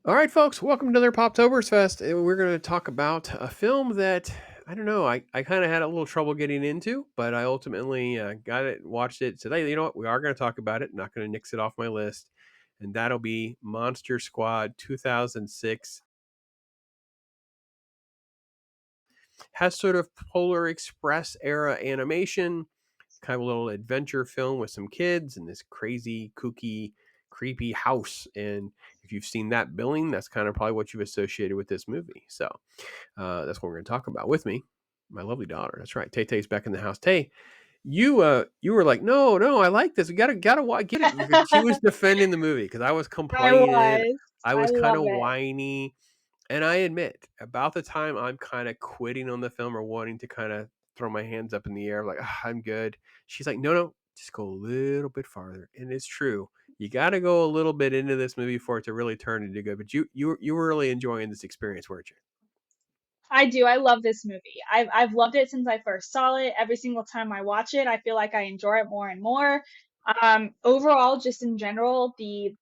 All right, folks, welcome to another PopsToberFest. We're going to talk about a film that I don't know. I kind of had a little trouble getting into, but I ultimately got it, watched it. Today, you know what? We are going to talk about it. Not going to nix it off my list, and that'll be Monster Squad 2006. Has sort of Polar Express era animation, kind of a little adventure film with some kids and this crazy, kooky, creepy house. And if you've seen that billing, that's kind of probably what you've associated with this movie. So that's what we're going to talk about. With me, my lovely daughter. That's right. TayTay's back in the house. Tay, you were like, no, I like this. We gotta get it. She was defending the movie because I was I complaining. was. I I was kind love of it. whiny, and I admit, about the time I'm kind of quitting on the film or wanting to kind of throw my hands up in the air, like, I'm good. She's like, no, just go a little bit farther. And it's true. You got to go a little bit into this movie for it to really turn into good. But you were really enjoying this experience, weren't you? I do. I love this movie. I've loved it since I first saw it. Every single time I watch it, I feel like I enjoy it more and more. Overall, just in general, the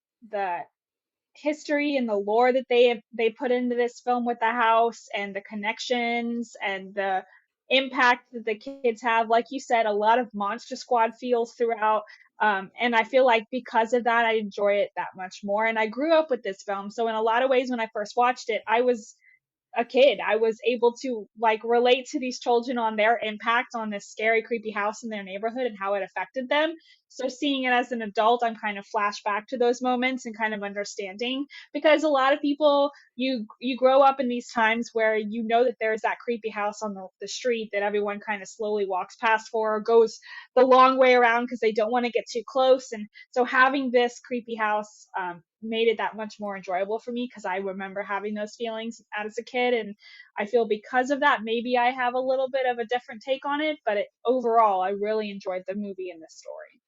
history and the lore that they put into this film with the house and the connections and the impact that the kids have, like you said, a lot of Monster Squad feels throughout. And I feel like because of that, I enjoy it that much more. And I grew up with this film, so in a lot of ways, when I first watched it, I was a kid. I was able to like relate to these children on their impact on this scary, creepy house in their neighborhood and how it affected them. So seeing it as an adult, I'm kind of flashback to those moments and kind of understanding, because a lot of people, you grow up in these times where you know that there's that creepy house on the street that everyone kind of slowly walks past for or goes the long way around because they don't want to get too close. And so having this creepy house made it that much more enjoyable for me because I remember having those feelings as a kid. And I feel because of that, maybe I have a little bit of a different take on it, but overall, I really enjoyed the movie and the story.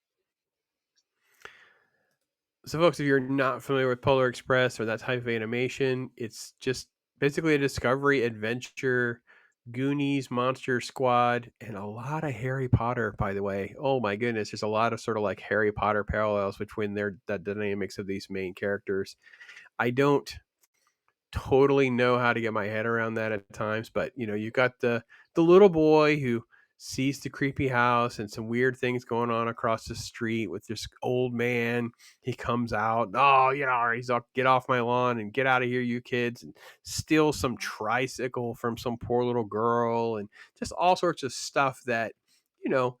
So, folks, if you're not familiar with Polar Express or that type of animation, it's just basically a discovery adventure, Goonies, Monster Squad, and a lot of Harry Potter. By the way, oh my goodness, there's a lot of sort of like Harry Potter parallels between their the dynamics of these main characters. I don't totally know how to get my head around that at times, but you've got the little boy who sees the creepy house and some weird things going on across the street with this old man. He comes out, oh, he's all, get off my lawn and get out of here, you kids, and steal some tricycle from some poor little girl and just all sorts of stuff that, you know,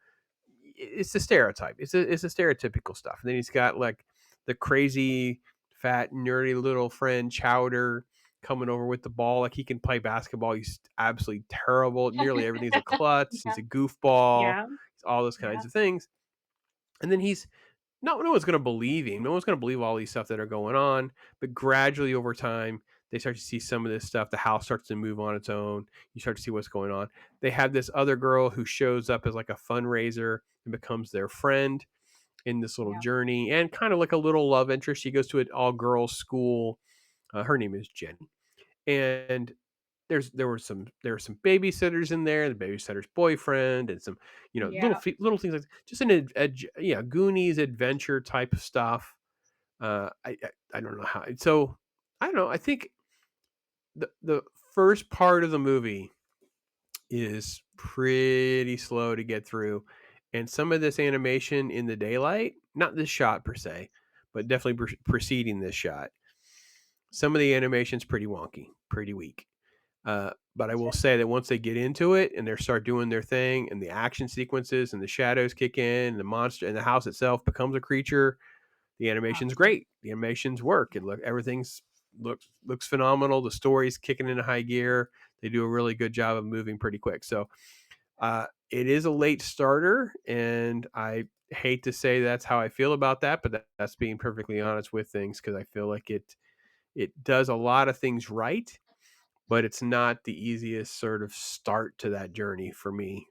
it's the stereotype. It's a stereotypical stuff. And then he's got like the crazy, fat, nerdy little friend Chowder coming over with the ball. Like he can play basketball. He's absolutely terrible. Nearly everything's a klutz. He's Yeah, a goofball. yeah, All those yeah, kinds of things. And then he's no one's going to believe him. No one's going to believe all these stuff that are going on. But gradually over time, they start to see some of this stuff. The house starts to move on its own. You start to see what's going on. They have this other girl who shows up as like a fundraiser and becomes their friend in this little yeah, journey and kind of like a little love interest. She goes to an all girls school. Her name is Jenny. And there were some babysitters in there, the babysitter's boyfriend, and some yeah. little things like just yeah, Goonies adventure type of stuff. I don't know how. So I don't know. I think the first part of the movie is pretty slow to get through, and some of this animation in the daylight, not this shot per se, but definitely preceding this shot. Some of the animation's pretty wonky, pretty weak. But I will Sure. say that once they get into it and they start doing their thing, and the action sequences and the shadows kick in, and the monster and the house itself becomes a creature, the animation's great. The animations work. Everything's looks phenomenal. The story's kicking into high gear. They do a really good job of moving pretty quick. So it is a late starter, and I hate to say that's how I feel about that, but that's being perfectly honest with things because I feel like it does a lot of things right, but it's not the easiest sort of start to that journey for me.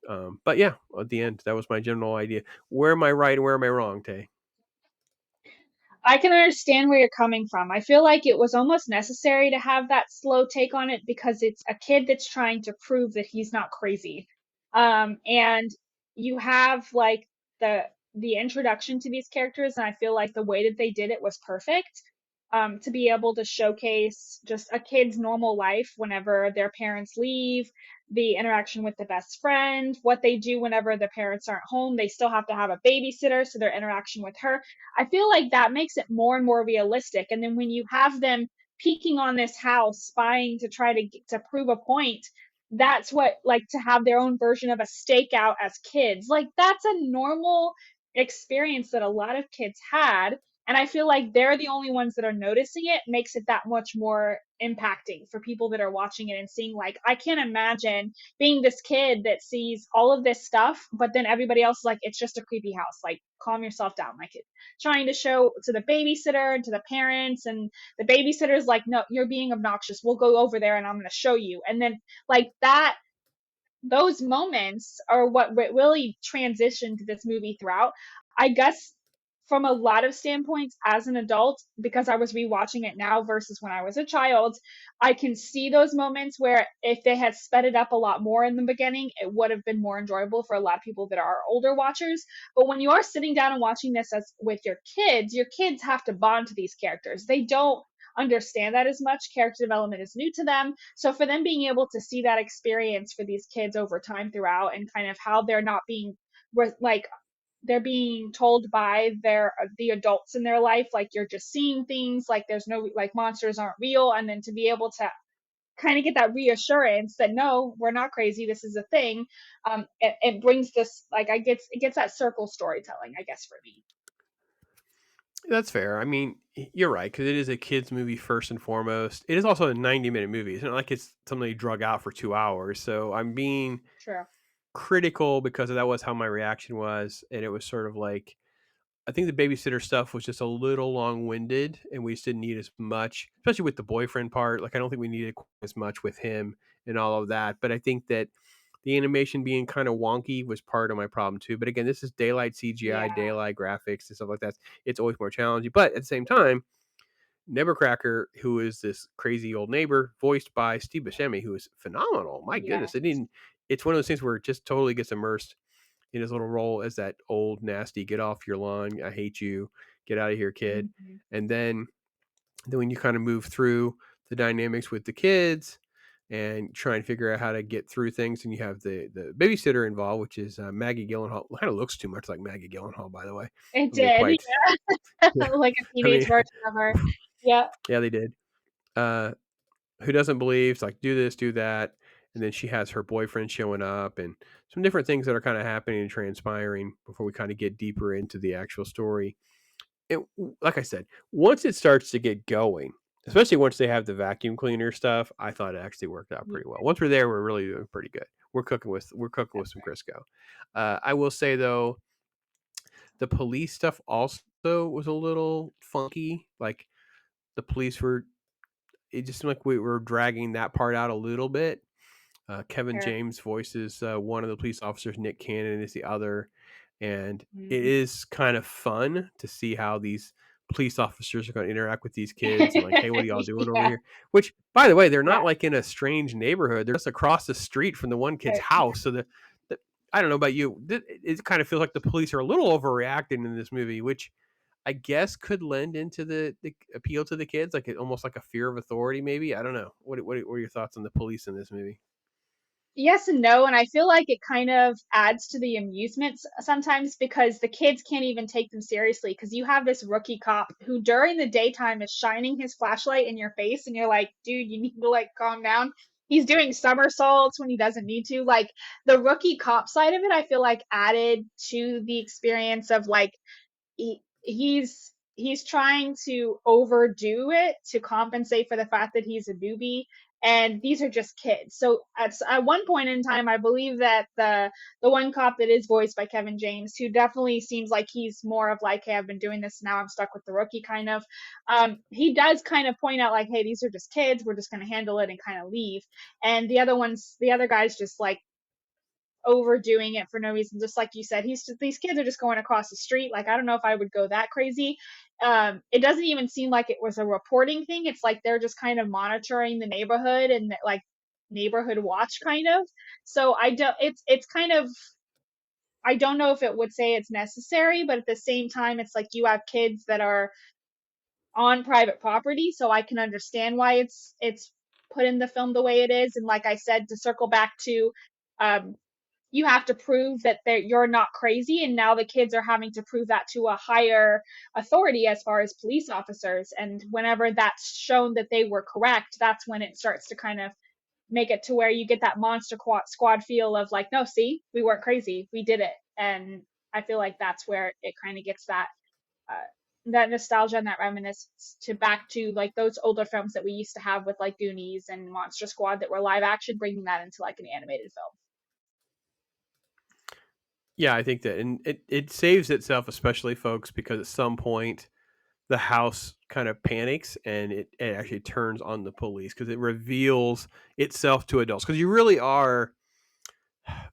But yeah, at the end, that was my general idea. Where am I right and where am I wrong, Tay? I can understand where you're coming from. I feel like it was almost necessary to have that slow take on it because it's a kid that's trying to prove that he's not crazy. And you have like the introduction to these characters, and I feel like the way that they did it was perfect. to be able to showcase just a kid's normal life whenever their parents leave, the interaction with the best friend, what they do whenever the parents aren't home. They still have to have a babysitter, so their interaction with her. I feel like that makes it more and more realistic. And then when you have them peeking on this house, spying to try to prove a point, that's what, like, to have their own version of a stakeout as kids. Like, that's a normal experience that a lot of kids had, and I feel like they're the only ones that are noticing it, makes it that much more impacting for people that are watching it and seeing, like, I can't imagine being this kid that sees all of this stuff, but then everybody else is like, it's just a creepy house. Like, calm yourself down. Like, it, trying to show to the babysitter and to the parents, and the babysitter's like, no, you're being obnoxious. We'll go over there and I'm going to show you. And then, like, that those moments are what really transitioned this movie throughout. I guess from a lot of standpoints as an adult, because I was rewatching it now versus when I was a child, I can see those moments where if they had sped it up a lot more in the beginning, it would have been more enjoyable for a lot of people that are older watchers. But when you are sitting down and watching this as with your kids have to bond to these characters. They don't understand that as much. Character development is new to them. So for them being able to see that experience for these kids over time throughout, and kind of how they're not being like, they're being told by the adults in their life, like, you're just seeing things, like there's no, like, monsters aren't real, and then to be able to kind of get that reassurance that no, we're not crazy, this is a thing. It brings this, like, it gets that circle storytelling, I guess, for me. That's fair. I mean, you're right because it is a kids movie first and foremost. It is also a 90-minute movie. It's not like it's something you drug out for 2 hours. So I'm being True. critical because that was how my reaction was, and it was sort of like I think the babysitter stuff was just a little long-winded, and we just didn't need as much, especially with the boyfriend part. Like I don't think we needed quite as much with him and all of that. But I think that the animation being kind of wonky was part of my problem too. But again, this is daylight CGI, Yeah. daylight graphics, and stuff like that. It's always more challenging. But at the same time, Nevercracker, who is this crazy old neighbor, voiced by Steve Buscemi, who is phenomenal. My Yeah. goodness, it didn't. It's one of those things where it just totally gets immersed in his little role as that old nasty "get off your lawn, I hate you, get out of here, kid." Mhm. And then when you kind of move through the dynamics with the kids and try and figure out how to get through things, and you have the babysitter involved, which is Maggie Gyllenhaal. Kind of looks too much like Maggie Gyllenhaal, by the way. It I'm being did. quite. Yeah. Yeah, Like a I teenage mean, version of her. Yeah. yeah, they did. Uh, who doesn't believe, it's like, do this, do that. And then she has her boyfriend showing up and some different things that are kind of happening and transpiring before we kind of get deeper into the actual story. And like I said, once it starts to get going, especially once they have the vacuum cleaner stuff, I thought it actually worked out Yeah. pretty well. Once we're there, we're really doing pretty good. We're cooking with some Crisco. I will say though, the police stuff also was a little funky. Like the police were, it just seemed like we were dragging that part out a little bit. Kevin Sure. James voices one of the police officers. Nick Cannon is the other, and it Mhm. is kind of fun to see how these police officers are going to interact with these kids and like, hey, what are y'all doing over Yeah. here? Which, by the way, they're Yeah. not like in a strange neighborhood. They're just across the street from the one kid's Right. house. So the I don't know about you, it kind of feels like the police are a little overreacting in this movie, which I guess could lend into the appeal to the kids, like almost like a fear of authority, maybe. I don't know. What are your thoughts on the police in this movie? Yes and no, and I feel like it kind of adds to the amusements sometimes because the kids can't even take them seriously because you have this rookie cop who during the daytime is shining his flashlight in your face and you're like, dude, you need to, like, calm down. He's doing somersaults when he doesn't need to. Like, the rookie cop side of it, I feel like added to the experience of, like, he's trying to overdo it to compensate for the fact that he's a newbie, and these are just kids. So at one point in time, I believe that the one cop that is voiced by Kevin James, who definitely seems like he's more of like, hey, I've been doing this now, I'm stuck with the rookie kind of, he does kind of point out like, hey, these are just kids, we're just going to handle it and kind of leave. And the other guys just like overdoing it for no reason. Just like you said, these kids are just going across the street. Like, I don't know if I would go that crazy. It doesn't even seem like it was a reporting thing. It's like they're just kind of monitoring the neighborhood and like neighborhood watch kind of. So I don't. It's kind of. I don't know if it would say it's necessary, but at the same time, it's like you have kids that are on private property, so I can understand why it's put in the film the way it is. And like I said, to circle back to, um, you have to prove that you're not crazy, and now the kids are having to prove that to a higher authority as far as police officers. And whenever that's shown that they were correct, that's when it starts to kind of make it to where you get that monster squad feel of like, no, see, we weren't crazy, we did it. And I feel like that's where it kind of gets uh, that nostalgia and that reminiscence to back to like those older films that we used to have with like Goonies and Monster Squad that were live action, bringing that into like an animated film. Yeah, I think that, and it saves itself, especially folks, because at some point the house kind of panics and it actually turns on the police because it reveals itself to adults. Because you really are,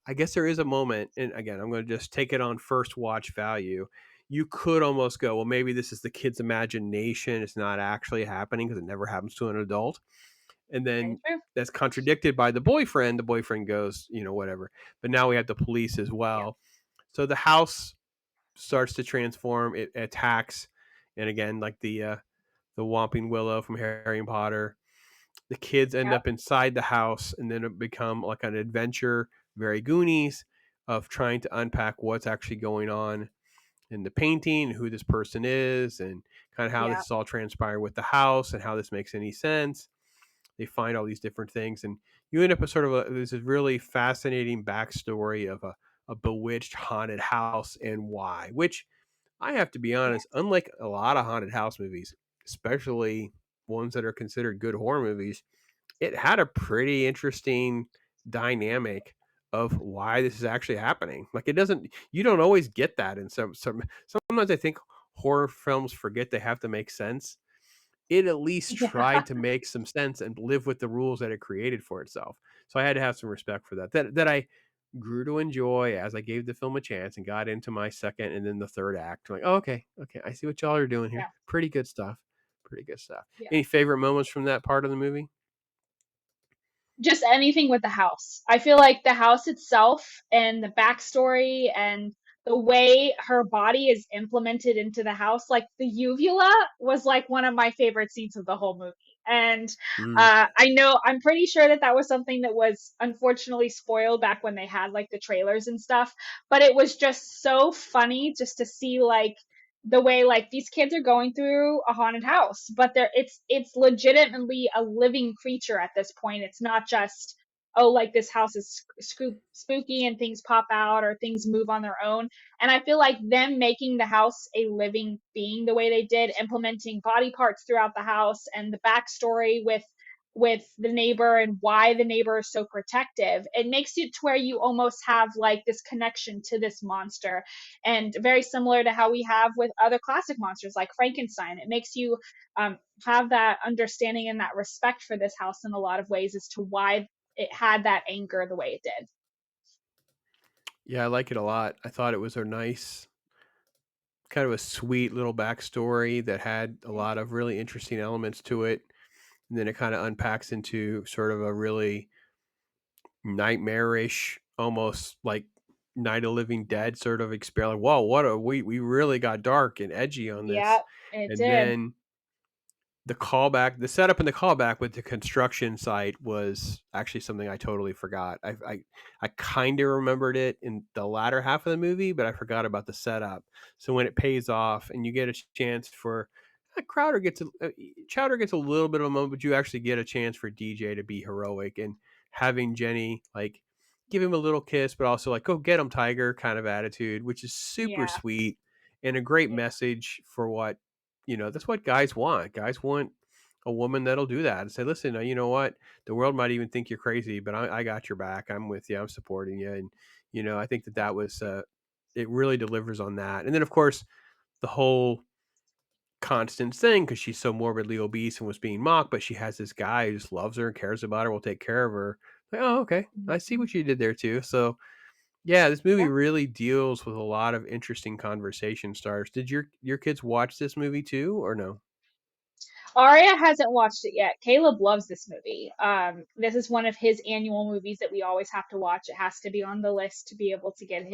I guess there is a moment, and again, I'm going to just take it on first watch value. You could almost go, well, maybe this is the kid's imagination. It's not actually happening because it never happens to an adult. And Very then true. that's contradicted by the boyfriend. The boyfriend goes, whatever. But now we have the police as Yeah. well. So the house starts to transform. It attacks, and again, like the Whomping Willow from Harry and Potter, the kids end Yep. up inside the house, and then it become like an adventure, very Goonies, of trying to unpack what's actually going on in the painting, who this person is, and kind of how this Yeah. is all transpiring with the house, and how this makes any sense. They find all these different things, and you end up with sort of this really fascinating backstory of a bewitched haunted house and why. Which I have to be Yeah. honest, unlike a lot of haunted house movies, especially ones that are considered good horror movies, it had a pretty interesting dynamic of why this is actually happening. Like it doesn't, you don't always get that in sometimes I think horror films forget they have to make sense. It at least Yeah. tried to make some sense and live with the rules that it created for itself. So I had to have some respect for that. That I grew to enjoy as I gave the film a chance and got into my second and then the third act. Like, oh, okay, okay, I see what y'all are doing here. Yeah. Pretty good stuff. Pretty good stuff. Yeah. Any favorite moments from that part of the movie? Just anything with the house. I feel like the house itself and the backstory and the way her body is implemented into the house, like the uvula was like one of my favorite scenes of the whole movie. And Mm. I know, I'm pretty sure that that was something that was unfortunately spoiled back when they had like the trailers and stuff. But it was just so funny just to see like the way like these kids are going through a haunted house, but it's legitimately a living creature at this point. It's not just, oh, like this house is spooky and things pop out or things move on their own. And I feel like them making the house a living being the way they did, implementing body parts throughout the house and the backstory with the neighbor and why the neighbor is so protective, it makes it to where you almost have like this connection to this monster. And very similar to how we have with other classic monsters like Frankenstein, it makes you have that understanding and that respect for this house in a lot of ways as to why it had that anger the way it did. Yeah, I like it a lot. I thought it was a nice, kind of a sweet little backstory that had a lot of really interesting elements to it. And then it kind of unpacks into sort of a really nightmarish, almost like Night of Living Dead sort of experience. Like, whoa, what a we really got dark and edgy on this. Yeah, it And did. then the callback, the setup and the callback with the construction site was actually something I totally forgot. I kind of remembered it in the latter half of the movie, but I forgot about the setup. So when it pays off and you get a chance for Chowder gets a little bit of a moment, but you actually get a chance for DJ to be heroic and having Jenny like give him a little kiss, but also like go get him, Tiger kind of attitude, which is super Yeah, sweet and a great yeah, message for what that's what guys want. Guys want a woman that'll do that and say, listen, you know what? The world might even think you're crazy, but I got your back. I'm with you. I'm supporting you. And, I think that was, it really delivers on that. And then, of course, the whole constant thing, because she's so morbidly obese and was being mocked, but she has this guy who just loves her and cares about her, will take care of her. Like, oh, okay. I see mhm, what you did there, too. So, yeah, this movie yeah. really deals with a lot of interesting conversation starters. Did your kids watch this movie too, or no? Aria hasn't watched it yet. Caleb loves this movie. This is one of his annual movies that we always have to watch. It has to be on the list to be able to get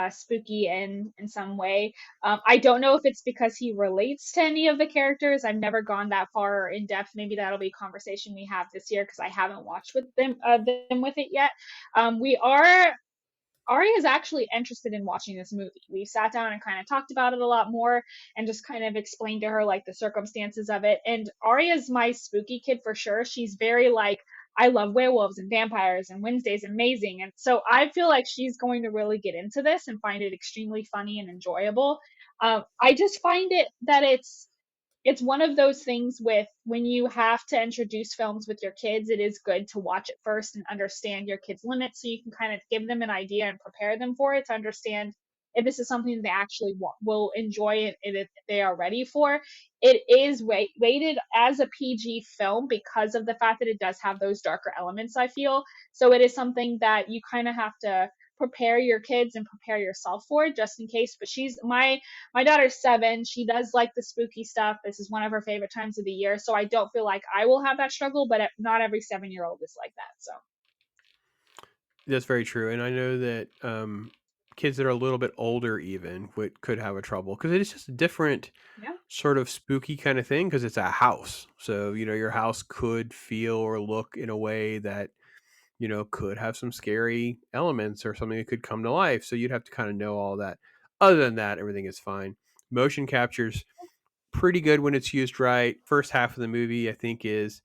spooky in some way. I don't know if it's because he relates to any of the characters. I've never gone that far in depth. Maybe that'll be a conversation we have this year because I haven't watched with them with it yet. We are Ari is actually interested in watching this movie. We sat down and kind of talked about it a lot more and just kind of explained to her like the circumstances of it. And Ari is my spooky kid for sure. She's very like, I love werewolves and vampires and Wednesday's amazing. And so I feel like she's going to really get into this and find it extremely funny and enjoyable. I just find it that it's one of those things with when you have to introduce films with your kids, it is good to watch it first and understand your kids' limits so you can kind of give them an idea and prepare them for it to understand if this is something they actually will enjoy it if they are ready for. It is rated as a PG film because of the fact that it does have those darker elements, I feel. So it is something that you kind of have to prepare your kids and prepare yourself for just in case. But my daughter's 7. She does like the spooky stuff. This is one of her favorite times of the year. So I don't feel like I will have that struggle, but not every 7-year-old is like that. So, That's very true, and I know that, kids that are a little bit older even could have a trouble because it is just a different yeah. sort of spooky kinda thing because it's a house. So, your house could feel or look in a way that, could have some scary elements or something that could come to life, so you'd have to kinda know all that. Other than that, everything is fine. Motion capture's pretty good when it's used right. First half of the movie, I think, is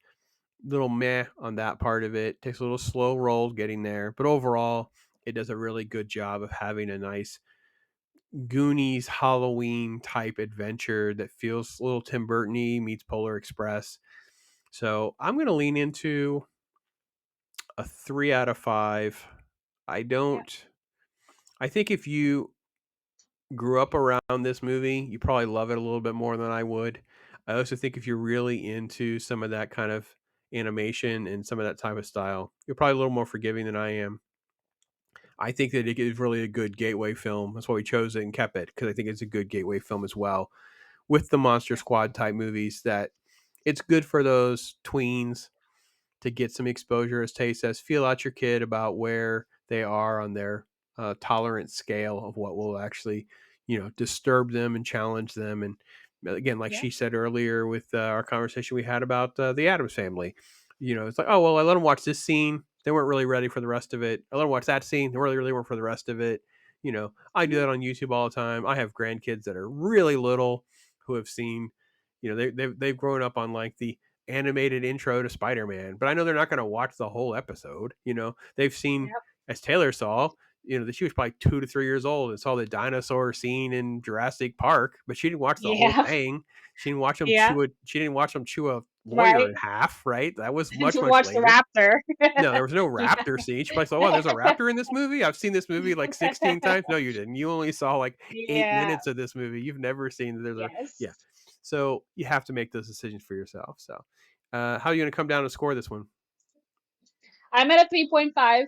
little meh on that part of it. Takes a little slow roll getting there, but overall, it does a really good job of having a nice Goonies Halloween type adventure that feels a little Tim Burton-y meets Polar Express. So I'm going to lean into a 3 out of 5. I Yeah. don't. I think if you grew up around this movie, you probably love it a little bit more than I would. I also think if you're really into some of that kind of animation and some of that type of style, you're probably a little more forgiving than I am. I think that it is really a good gateway film. That's why we chose it and kept it because I think it's a good gateway film as well. With the Monster Yeah. Squad type movies, that it's good for those tweens to get some exposure, as Tay says. Feel out your kid about where they are on their tolerance scale of what will actually, disturb them and challenge them. And again, like Yeah. she said earlier with our conversation we had about the Adams Family, it's like, oh well, I let them watch this scene. They weren't really ready for the rest of it. I let them watch that scene. They really weren't for the rest of it. I do Yeah. that on YouTube all the time. I have grandkids that are really little who have seen, they've grown up on like the animated intro to Spider-Man, but I know they're not going to watch the whole episode. They've seen, Yep. as Taylor saw, that she was probably 2 to 3 years old and saw the dinosaur scene in Jurassic Park, but she didn't watch the whole Yeah. thing. She didn't watch them Yeah. chew it. She didn't watch them chew a lawyer Right. in half. Right? That was To much watch the later. raptor. No, there was no Yeah. raptor scene. She probably saw, oh, there's a raptor in this movie. I've seen this movie like 16 times. No, you didn't. You only saw like 8 minutes Yeah. of this movie. You've never seen that there's a, yeah. Yes. So you have to make those decisions for yourself. So, how are you going to come down and score this one? I'm at a 3.5.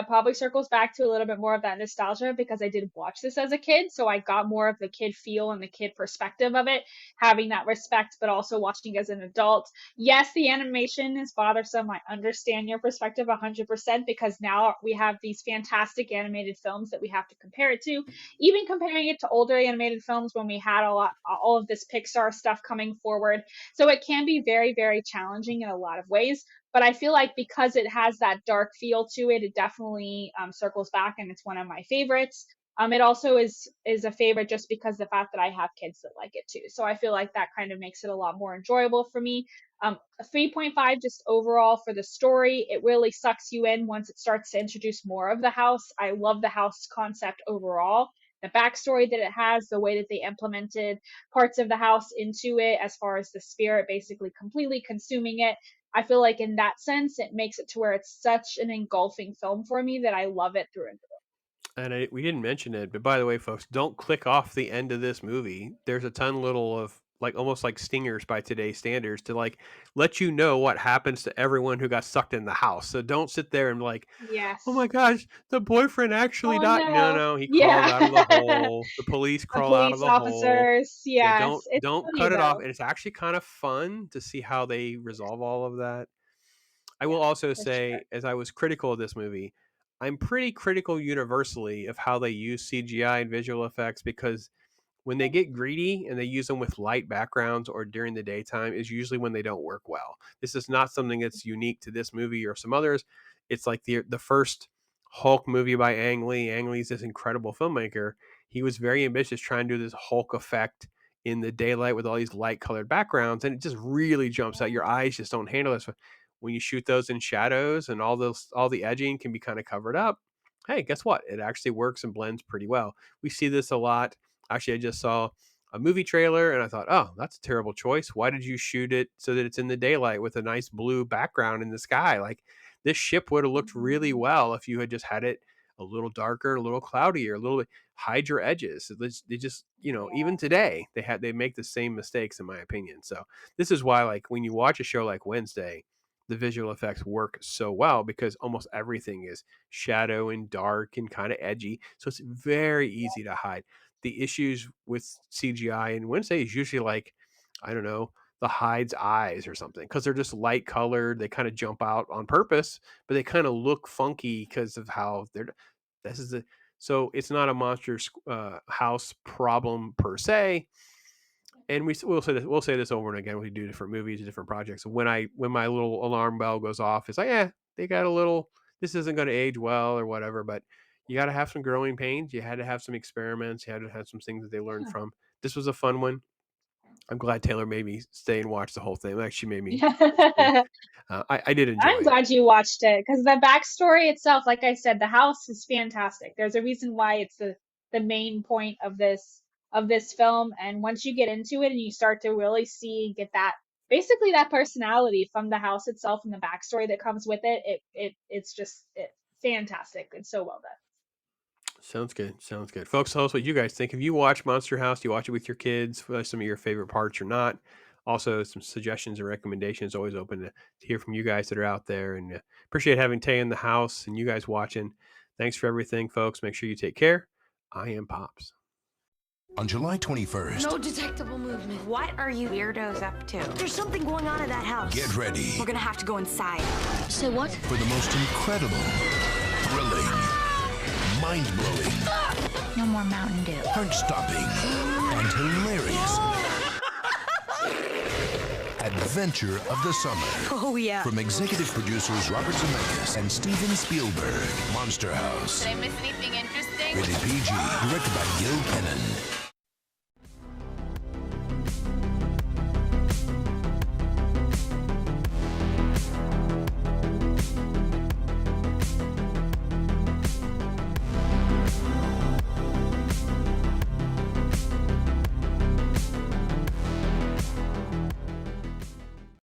Probably circles back to a little bit more of that nostalgia because I did watch this as a kid, so I got more of the kid feel and the kid perspective of it, having that respect, but also watching as an adult. Yes, the animation is bothersome. I understand your perspective 100% because now we have these fantastic animated films that we have to compare it to. Even comparing it to older animated films when we had all of this Pixar stuff coming forward, so it can be very, very challenging in a lot of ways, but I feel like because it has that dark feel to it, it definitely circles back, and it's one of my favorites. It also is a favorite just because the fact that I have kids that like it too. So I feel like that kind of makes it a lot more enjoyable for me. A 3.5 just overall for the story. It really sucks you in once it starts to introduce more of the house. I love the house concept overall. The backstory that it has, the way that they implemented parts of the house into it, as far as the spirit basically completely consuming it, I feel like in that sense, it makes it to where it's such an engulfing film for me that I love it through and through. And we didn't mention it, but by the way, folks, don't click off the end of this movie. There's a ton little of like almost like stingers by today's standards to like let you know what happens to everyone who got sucked in the house. So don't sit there and like, oh my Yes. gosh, the boyfriend actually Oh died. No, no. no, he crawled Yeah. out of the hole. The police The crawl out of police the hole. officers. Yeah, Yes. don't It's don't funny cut it off. though. And it's actually kind of fun to see how they Yeah. resolve all of that. I will Yeah. also For sure. say, as I was critical of this movie, I'm pretty critical universally of how they use CGI and visual effects because when they get greedy and they use them with light backgrounds or during the daytime is usually when they don't work well. This is not something that's unique to this movie or some others. It's like the first Hulk movie by Ang Lee. Ang Lee's this incredible filmmaker. He was very ambitious trying to do this Hulk effect in the daylight with all these light colored backgrounds, and it just really jumps out. Your eyes just don't handle this. When you shoot those in shadows and all the edging can be kind of covered up. Hey, guess what? It actually works and blends pretty well. We see this a lot. Actually, I just saw a movie trailer and I thought, oh, that's a terrible choice. Why did you shoot it so that it's in the daylight with a nice blue background in the sky? Like this ship would have looked really Mhm. well if you had just had it a little darker, a little cloudier, a little bit hide your edges. They just, even Yeah. today they make the same mistakes in my opinion. So this is why like when you watch a show like Wednesday, the visual effects work so well because almost everything is shadow and dark and kind of edgy. So it's very easy to hide. The issues with CGI in Wednesday is usually like, I don't know, the hide's eyes or something because they're just light colored. They kind of jump out on purpose, but they kind of look funky because of how they're. This is the so it's not a monster house problem per se. And we'll say this over and again when we do different movies, different projects. When my little alarm bell goes off, it's like, yeah, they got a little. This isn't going to age well or whatever, but you got to have some growing pains. You had to have some experiments. You had to have some things that they learned from. This was a fun one. I'm glad Taylor made me stay and watch the whole thing. It actually made me. Yeah. I did enjoy I'm it. glad you watched it because the backstory itself, like I said, the house is fantastic. There's a reason why it's the main point of this film, and once you get into it and you start to really see get that basically that personality from the house itself and the backstory that comes with it's just fantastic. It's so well done. Sounds good. Sounds good. Folks, tell us what you guys think. If you watch Monster House, do you watch it with your kids? What are some of your favorite parts or not? Also, some suggestions and recommendations. Always open to hear from you guys that are out there. And appreciate having Tay in the house and you guys watching. Thanks for everything, folks. Make sure you take care. I am Pops. On July 21st, No detectable movement. What are you weirdos up to? There's something going on at that house. get ready We're gonna have to go inside. Say what? for the most incredible, thrilling, mind-blowing, No more Mountain Dew. heart-stopping, and hilarious adventure of the summer. Oh, yeah. From executive producers Robert Zemeckis and Steven Spielberg, Monster House. Did I miss anything interesting? Rated PG, directed by Gil Pennon.